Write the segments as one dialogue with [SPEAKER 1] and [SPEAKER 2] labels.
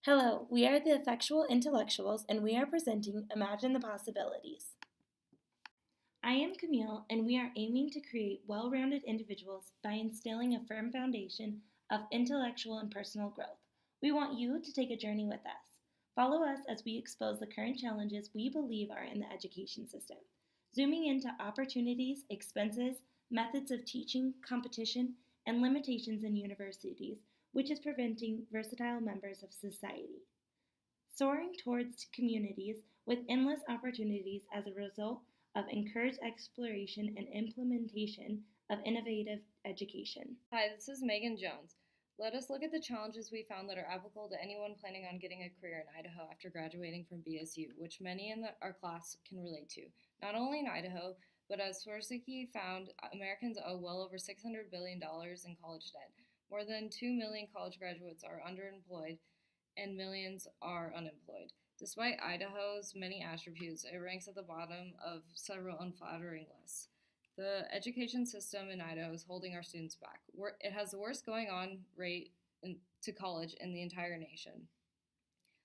[SPEAKER 1] Hello, we are the Effectual Intellectuals, and we are presenting Imagine the Possibilities. I am Camille, and we are aiming to create well rounded individuals by instilling a firm foundation of intellectual and personal growth. We want you to take a journey with us. Follow us as we expose the current challenges we believe are in the education system, zooming into opportunities, expenses, methods of teaching, competition, and limitations in universities, which is preventing versatile members of society. Soaring towards communities with endless opportunities as a result of encouraged exploration and implementation of innovative education.
[SPEAKER 2] Hi, this is Megan Jones. Let us look at the challenges we found that are applicable to anyone planning on getting a career in Idaho after graduating from BSU, which many in our class can relate to. Not only in Idaho, but as Swarzecki found, Americans owe well over $600 billion in college debt. More than 2 million college graduates are underemployed, and millions are unemployed. Despite Idaho's many attributes, it ranks at the bottom of several unflattering lists. The education system in Idaho is holding our students back. It has the worst going on rate to college in the entire nation.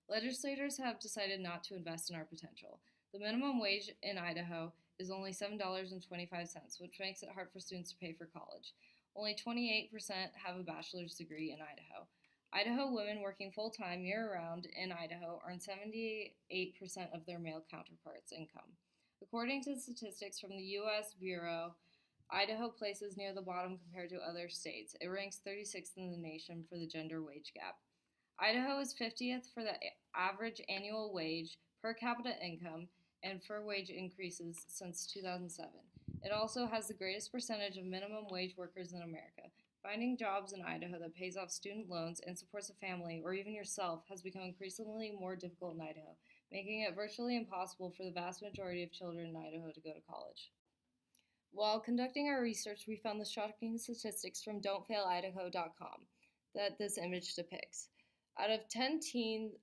[SPEAKER 2] Legislators have decided not to invest in our potential. The minimum wage in Idaho is only $7.25, which makes it hard for students to pay for college. Only 28% have a bachelor's degree in Idaho. Idaho women working full-time year-round in Idaho earn 78% of their male counterparts' income. According to statistics from the U.S. Bureau, Idaho places near the bottom compared to other states. It ranks 36th in the nation for the gender wage gap. Idaho is 50th for the average annual wage, per capita income, and for wage increases since 2007. It also has the greatest percentage of minimum wage workers in America. Finding jobs in Idaho that pays off student loans and supports a family or even yourself has become increasingly more difficult in Idaho, making it virtually impossible for the vast majority of children in Idaho to go to college. While conducting our research, we found the shocking statistics from don'tfailidaho.com that this image depicts. Out of 10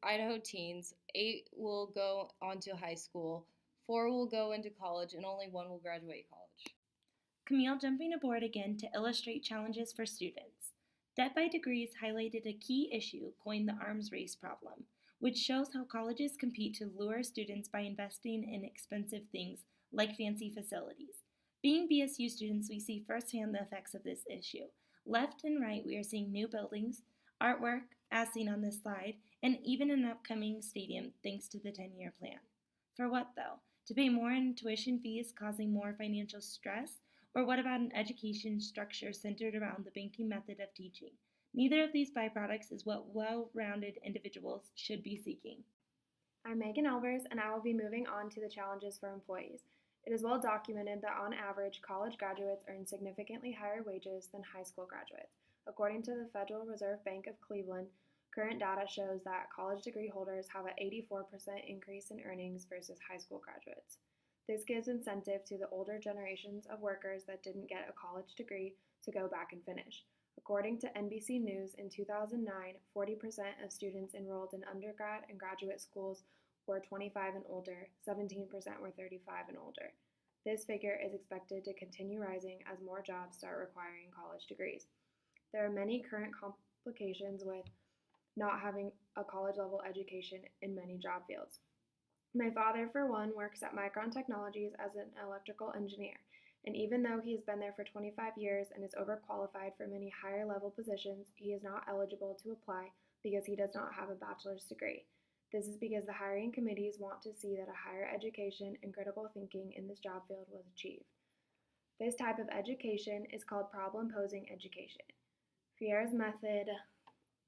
[SPEAKER 2] Idaho teens, 8 will go on to high school, 4 will go into college, and only 1 will graduate college.
[SPEAKER 1] Camille jumping aboard again to illustrate challenges for students. Debt by Degrees highlighted a key issue coined the arms race problem, which shows how colleges compete to lure students by investing in expensive things like fancy facilities. Being BSU students, we see firsthand the effects of this issue. Left and right, we are seeing new buildings, artwork, as seen on this slide, and even an upcoming stadium thanks to the 10-year plan. For what, though? To pay more in tuition fees, causing more financial stress? Or what about an education structure centered around the banking method of teaching? Neither of these byproducts is what well-rounded individuals should be seeking.
[SPEAKER 3] I'm Megan Elvers, and I will be moving on to the challenges for employees. It is well documented that on average, college graduates earn significantly higher wages than high school graduates. According to the Federal Reserve Bank of Cleveland, current data shows that college degree holders have an 84% increase in earnings versus high school graduates. This gives incentive to the older generations of workers that didn't get a college degree to go back and finish. According to NBC News, in 2009, 40% of students enrolled in undergrad and graduate schools were 25 and older, 17% were 35 and older. This figure is expected to continue rising as more jobs start requiring college degrees. There are many current complications with not having a college-level education in many job fields. My father, for one, works at Micron Technologies as an electrical engineer, and even though he has been there for 25 years and is overqualified for many higher-level positions, he is not eligible to apply because he does not have a bachelor's degree. This is because the hiring committees want to see that a higher education and critical thinking in this job field was achieved. This type of education is called problem-posing education. Frere's method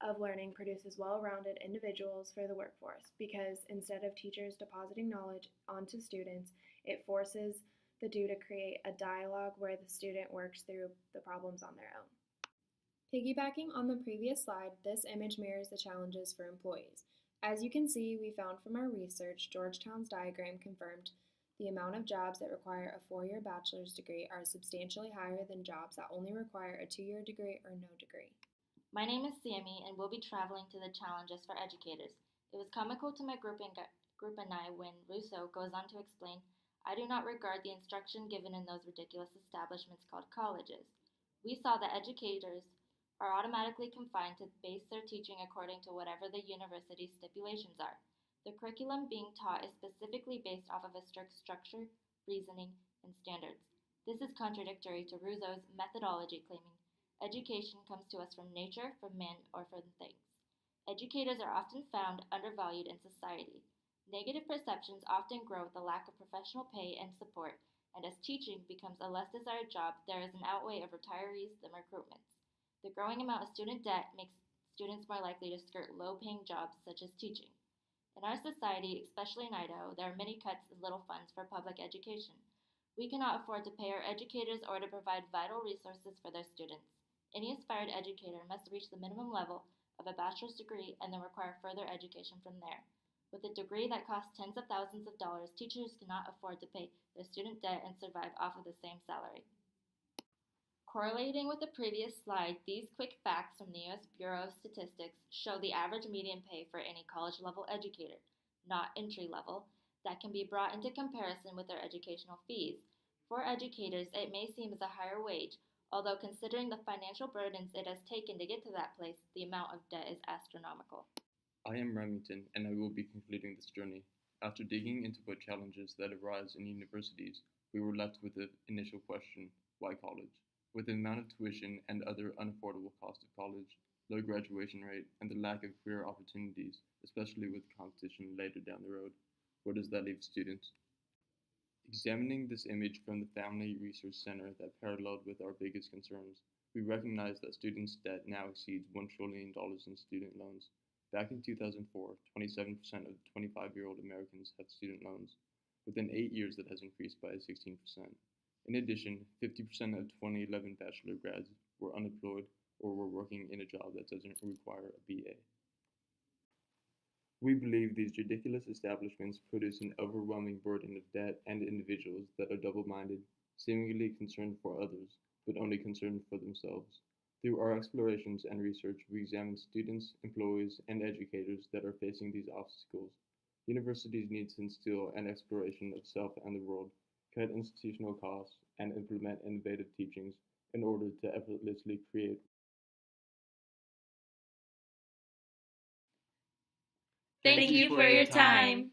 [SPEAKER 3] of learning produces well-rounded individuals for the workforce because instead of teachers depositing knowledge onto students, it forces the two to create a dialogue where the student works through the problems on their own. Piggybacking on the previous slide, this image mirrors the challenges for employees. As you can see, we found from our research, Georgetown's diagram confirmed the amount of jobs that require a 4-year bachelor's degree are substantially higher than jobs that only require a 2-year degree or no degree.
[SPEAKER 4] My name is Sammy, and we'll be traveling to the challenges for educators. It was comical to my group and I when Rousseau goes on to explain, "I do not regard the instruction given in those ridiculous establishments called colleges." We saw that educators are automatically confined to base their teaching according to whatever the university's stipulations are. The curriculum being taught is specifically based off of a strict structure, reasoning, and standards. This is contradictory to Rousseau's methodology claiming education comes to us from nature, from men, or from things. Educators are often found undervalued in society. Negative perceptions often grow with the lack of professional pay and support, and as teaching becomes a less desired job, there is an outweigh of retirees than recruitments. The growing amount of student debt makes students more likely to skirt low paying jobs such as teaching. In our society, especially in Idaho, there are many cuts and little funds for public education. We cannot afford to pay our educators or to provide vital resources for their students. Any aspired educator must reach the minimum level of a bachelor's degree and then require further education from there. With a degree that costs tens of thousands of dollars, teachers cannot afford to pay their student debt and survive off of the same salary. Correlating with the previous slide, these quick facts from the U.S. Bureau of Statistics show the average median pay for any college-level educator, not entry-level, that can be brought into comparison with their educational fees. For educators, it may seem as a higher wage, although considering the financial burdens it has taken to get to that place, the amount of debt is astronomical.
[SPEAKER 5] I am Remington, and I will be concluding this journey. After digging into what challenges that arise in universities, we were left with the initial question, why college? With the amount of tuition and other unaffordable costs of college, low graduation rate, and the lack of career opportunities, especially with competition later down the road, where does that leave students? Examining this image from the Family Research Center that paralleled with our biggest concerns, we recognize that students' debt now exceeds $1 trillion in student loans. Back in 2004, 27% of 25-year-old Americans had student loans. Within 8 years, that has increased by 16%. In addition, 50% of 2011 bachelor grads were unemployed or were working in a job that doesn't require a BA. We believe these ridiculous establishments produce an overwhelming burden of debt and individuals that are double-minded, seemingly concerned for others, but only concerned for themselves. Through our explorations and research, we examined students, employees, and educators that are facing these obstacles. Universities need to instill an exploration of self and the world, cut institutional costs, and implement innovative teachings in order to effortlessly create.
[SPEAKER 1] Thank you for your time.